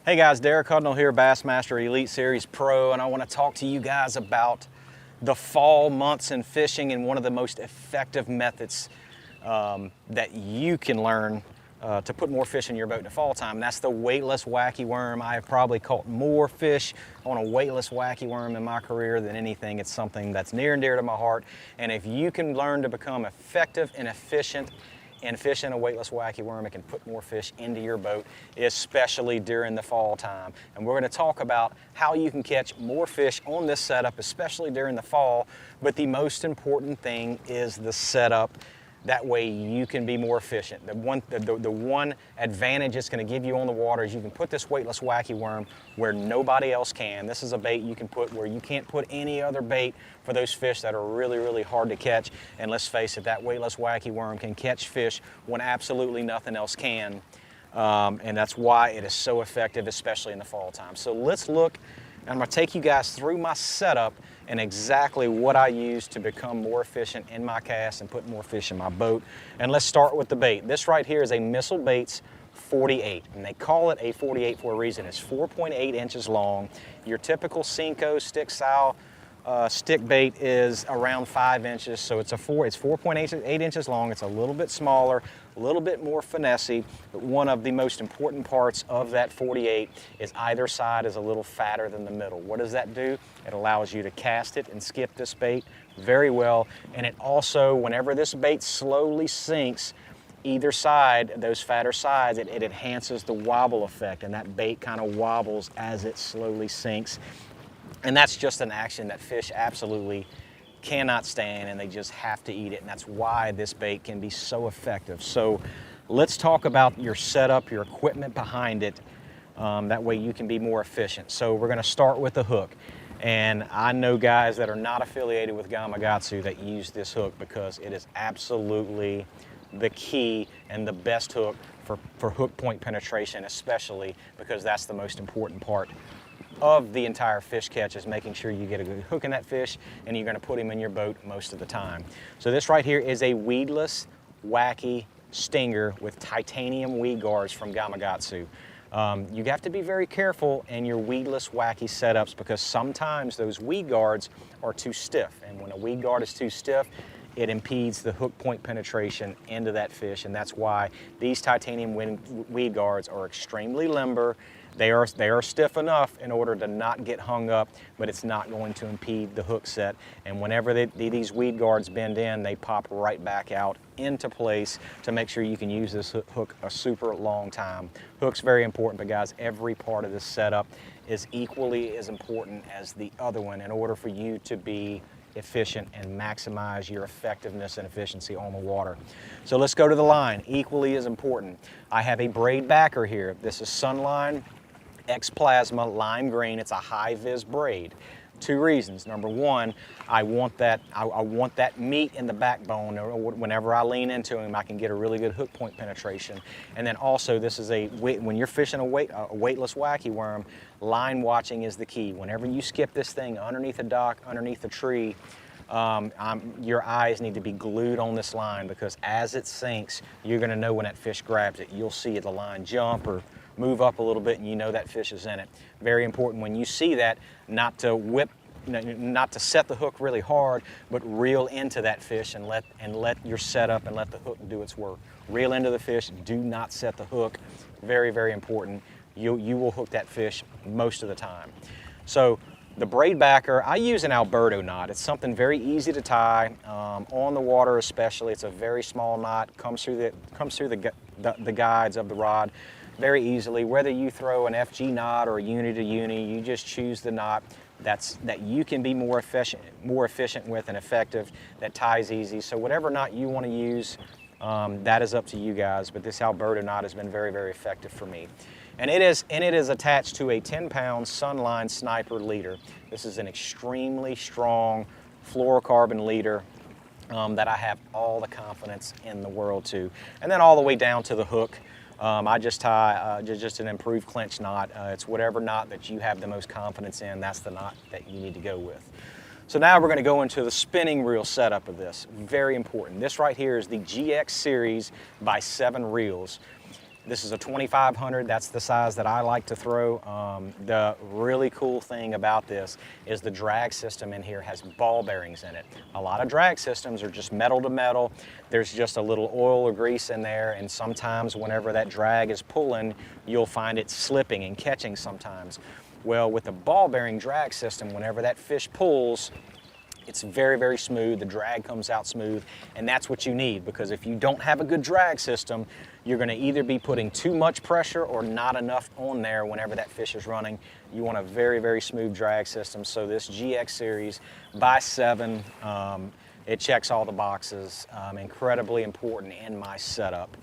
Hey guys, Derek Hudnall here, Bassmaster Elite Series Pro, and I want to talk to you guys about the fall months in fishing and one of the most effective methods that you can learn to put more fish in your boat in the fall time. And that's the weightless wacky worm. I have probably caught more fish on a weightless wacky worm in my career than anything. It's something that's near and dear to my heart. And if you can learn to become effective and efficient and fishing a weightless wacky worm, it can put more fish into your boat, especially during the fall time. And we're going to talk about how you can catch more fish on this setup, especially during the fall. But the most important thing is the setup. That way you can be more efficient. The one advantage it's going to give you on the water is you can put this weightless wacky worm where nobody else can. This is a bait you can put where you can't put any other bait for those fish that are really, really hard to catch. And let's face it, that weightless wacky worm can catch fish when absolutely nothing else can. And that's why it is so effective, especially in the fall time. So let's look. I'm going to take you guys through my setup and exactly what I use to become more efficient in my cast and put more fish in my boat. And let's start with the bait. This right here is a Missile Baits 48, and they call it a 48 for a reason. It's 4.8 inches long. Your typical Cinco stick style stick bait is around 5 inches, so it's 4.8 inches long. It's a little bit smaller, a little bit more finessey, but one of the most important parts of that 48 is either side is a little fatter than the middle. What does that do? It allows you to cast it and skip this bait very well, and it also, whenever this bait slowly sinks, either side, those fatter sides, it enhances the wobble effect, and that bait kind of wobbles as it slowly sinks. And that's just an action that fish absolutely cannot stand, and they just have to eat it, and that's why this bait can be so effective. So let's talk about your setup, your equipment behind it. That way you can be more efficient. So we're going to start with the hook. And I know guys that are not affiliated with Gamakatsu that use this hook because it is absolutely the key and the best hook for hook point penetration, especially because that's the most important part of the entire fish catch, is making sure you get a good hook in that fish, and you're going to put him in your boat most of the time. So this right here is a weedless wacky stinger with titanium weed guards from Gamakatsu. You have to be very careful in your weedless wacky setups because sometimes those weed guards are too stiff, and when a weed guard is too stiff, it impedes the hook point penetration into that fish, and that's why these titanium weed guards are extremely limber. They are stiff enough in order to not get hung up, but it's not going to impede the hook set. And whenever these weed guards bend in, they pop right back out into place to make sure you can use this hook a super long time. Hook's very important, but guys, every part of this setup is equally as important as the other one in order for you to be efficient and maximize your effectiveness and efficiency on the water. So let's go to the line. Equally as important. I have a braid backer here. This is Sunline X Plasma Lime Green. It's a high vis braid. Two reasons. Number one, I want that meat in the backbone. Whenever I lean into him, I can get a really good hook point penetration. And then also, this is when you're fishing a weightless wacky worm, line watching is the key. Whenever you skip this thing underneath a dock, underneath a tree, your eyes need to be glued on this line, because as it sinks, you're going to know when that fish grabs it. You'll see the line jump or move up a little bit, and you know that fish is in it. Very important when you see that, not to whip, not to set the hook really hard, but reel into that fish and let your setup and let the hook do its work. Reel into the fish. Do not set the hook. Very, very important. You will hook that fish most of the time. So the braid backer, I use an Alberto knot. It's something very easy to tie on the water, especially. It's a very small knot. Comes through the guides of the rod very easily. Whether you throw an FG knot or a uni to uni, you just choose the knot that you can be more efficient with and effective, that ties easy. So whatever knot you want to use, that is up to you guys. But this Alberto knot has been very, very effective for me. And it is attached to a 10-pound Sunline Sniper leader. This is an extremely strong fluorocarbon leader that I have all the confidence in the world to. And then all the way down to the hook, I just tie just an improved clinch knot. It's whatever knot that you have the most confidence in, that's the knot that you need to go with. So now we're going to go into the spinning reel setup of this. Very important. This right here is the GX series by 7 reels. This is a 2500, that's the size that I like to throw. The really cool thing about this is the drag system in here has ball bearings in it. A lot of drag systems are just metal to metal. There's just a little oil or grease in there, and sometimes whenever that drag is pulling, you'll find it slipping and catching sometimes. Well, with the ball bearing drag system, whenever that fish pulls, it's very, very smooth. The drag comes out smooth, and that's what you need, because if you don't have a good drag system, you're going to either be putting too much pressure or not enough on there whenever that fish is running. You want a very, very smooth drag system. So this GX series by 7, it checks all the boxes. Incredibly important in my setup.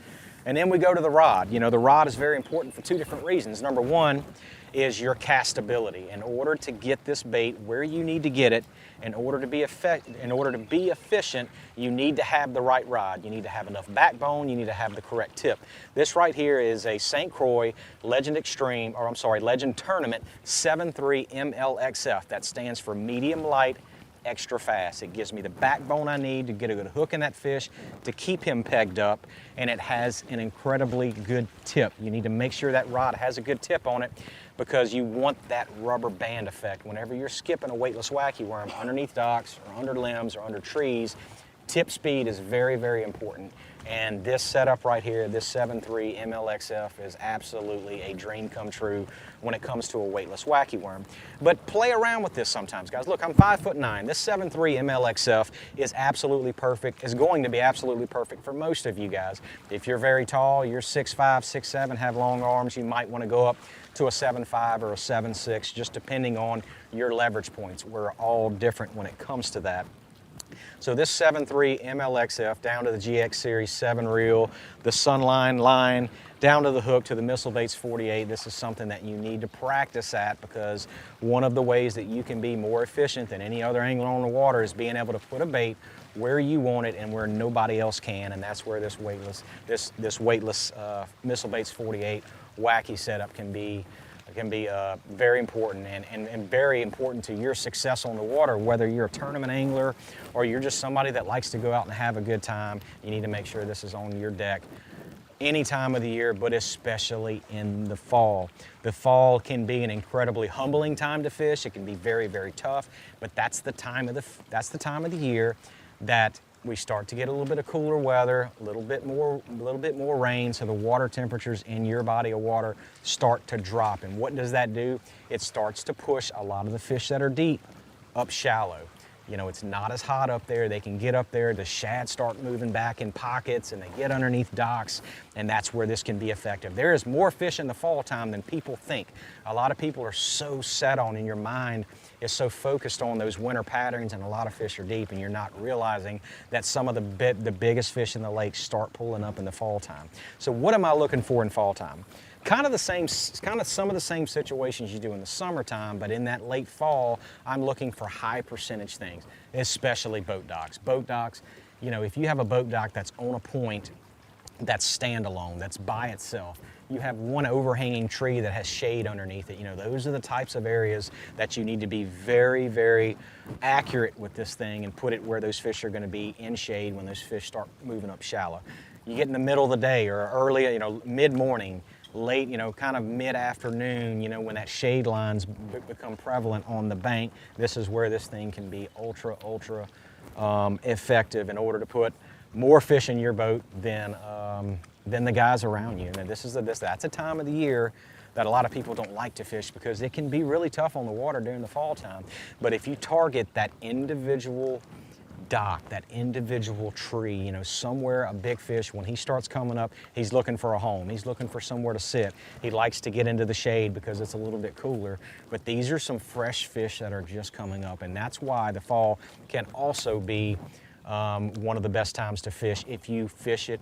And then we go to the rod. You know, the rod is very important for 2 different reasons. Number 1 is your castability. In order to get this bait where you need to get it, in order to be efficient, you need to have the right rod. You need to have enough backbone, you need to have the correct tip. This right here is a St. Croix Legend Tournament 7.3 MLXF. That stands for medium light, extra fast. It gives me the backbone I need to get a good hook in that fish, to keep him pegged up, and it has an incredibly good tip. You need to make sure that rod has a good tip on it, because you want that rubber band effect. Whenever you're skipping a weightless wacky worm underneath docks or under limbs or under trees, tip speed is very, very important. And this setup right here, this 7.3 MLXF, is absolutely a dream come true when it comes to a weightless wacky worm. But play around with this sometimes, guys. Look, I'm 5'9". This 7.3 MLXF is absolutely perfect, is going to be absolutely perfect for most of you guys. If you're very tall, you're 6'5", 6'7", have long arms, you might want to go up to a 7.5 or a 7.6, just depending on your leverage points. We're all different when it comes to that. So this 7.3 MLXF down to the GX Series 7 reel, the Sunline line, down to the hook to the Missile Baits 48. This is something that you need to practice at, because one of the ways that you can be more efficient than any other angler on the water is being able to put a bait where you want it and where nobody else can, and that's where this weightless Missile Baits 48 wacky setup can be very important and very important to your success on the water. Whether you're a tournament angler or you're just somebody that likes to go out and have a good time, you need to make sure this is on your deck any time of the year, but especially in the fall. The fall can be an incredibly humbling time to fish. It can be very, very tough, but that's the time of the year that we start to get a little bit of cooler weather, a little bit more rain, so the water temperatures in your body of water start to drop. And what does that do? It starts to push a lot of the fish that are deep up shallow. You know, it's not as hot up there. They can get up there, the shad start moving back in pockets, and they get underneath docks, and that's where this can be effective. There is more fish in the fall time than people think. A lot of people are so set on, in your mind is so focused on those winter patterns, and a lot of fish are deep, and you're not realizing that some of the biggest fish in the lake start pulling up in the fall time. So what am I looking for in fall time? Kind of some of the same situations you do in the summertime, but in that late fall, I'm looking for high percentage things, especially boat docks. Boat docks, you know, if you have a boat dock that's on a point, that's standalone, that's by itself, you have one overhanging tree that has shade underneath it, you know, those are the types of areas that you need to be very, very accurate with this thing and put it where those fish are going to be in shade when those fish start moving up shallow. You get in the middle of the day or early, you know, mid-morning, late, you know, kind of mid-afternoon, you know, when that shade lines become prevalent on the bank, this is where this thing can be ultra effective in order to put more fish in your boat than the guys around you. And that's a time of the year that a lot of people don't like to fish, because it can be really tough on the water during the fall time. But if you target that individual dock, that individual tree, you know, somewhere a big fish, when he starts coming up, he's looking for a home. He's looking for somewhere to sit. He likes to get into the shade because it's a little bit cooler. But these are some fresh fish that are just coming up, and that's why the fall can also be one of the best times to fish if you fish it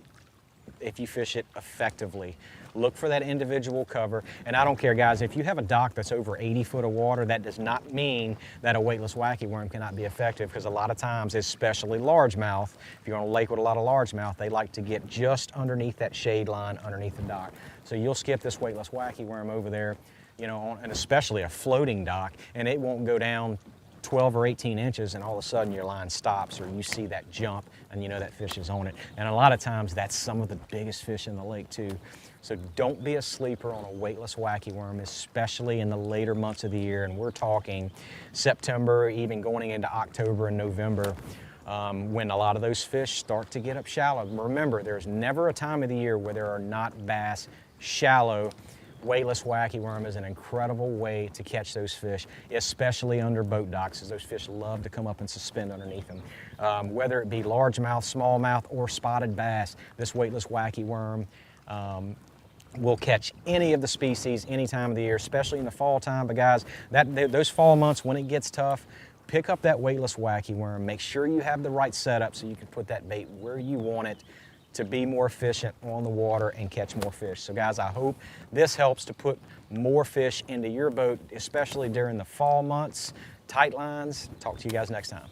effectively. Look for that individual cover. And I don't care, guys, if you have a dock that's over 80 foot of water, that does not mean that a weightless wacky worm cannot be effective, because a lot of times, especially largemouth, if you're on a lake with a lot of largemouth, they like to get just underneath that shade line underneath the dock. So you'll skip this weightless wacky worm over there, you know, and especially a floating dock, and it won't go down 12 or 18 inches, and all of a sudden your line stops, or you see that jump and you know that fish is on it. And a lot of times that's some of the biggest fish in the lake too. So don't be a sleeper on a weightless wacky worm, especially in the later months of the year. And we're talking September, even going into October and November, when a lot of those fish start to get up shallow. Remember, there's never a time of the year where there are not bass shallow. Weightless wacky worm is an incredible way to catch those fish, especially under boat docks, as those fish love to come up and suspend underneath them. Whether it be largemouth, smallmouth, or spotted bass, this weightless wacky worm will catch any of the species any time of the year, especially in the fall time. But guys, those fall months when it gets tough, pick up that weightless wacky worm. Make sure you have the right setup so you can put that bait where you want it to be more efficient on the water and catch more fish. So guys, I hope this helps to put more fish into your boat, especially during the fall months. Tight lines. Talk to you guys next time.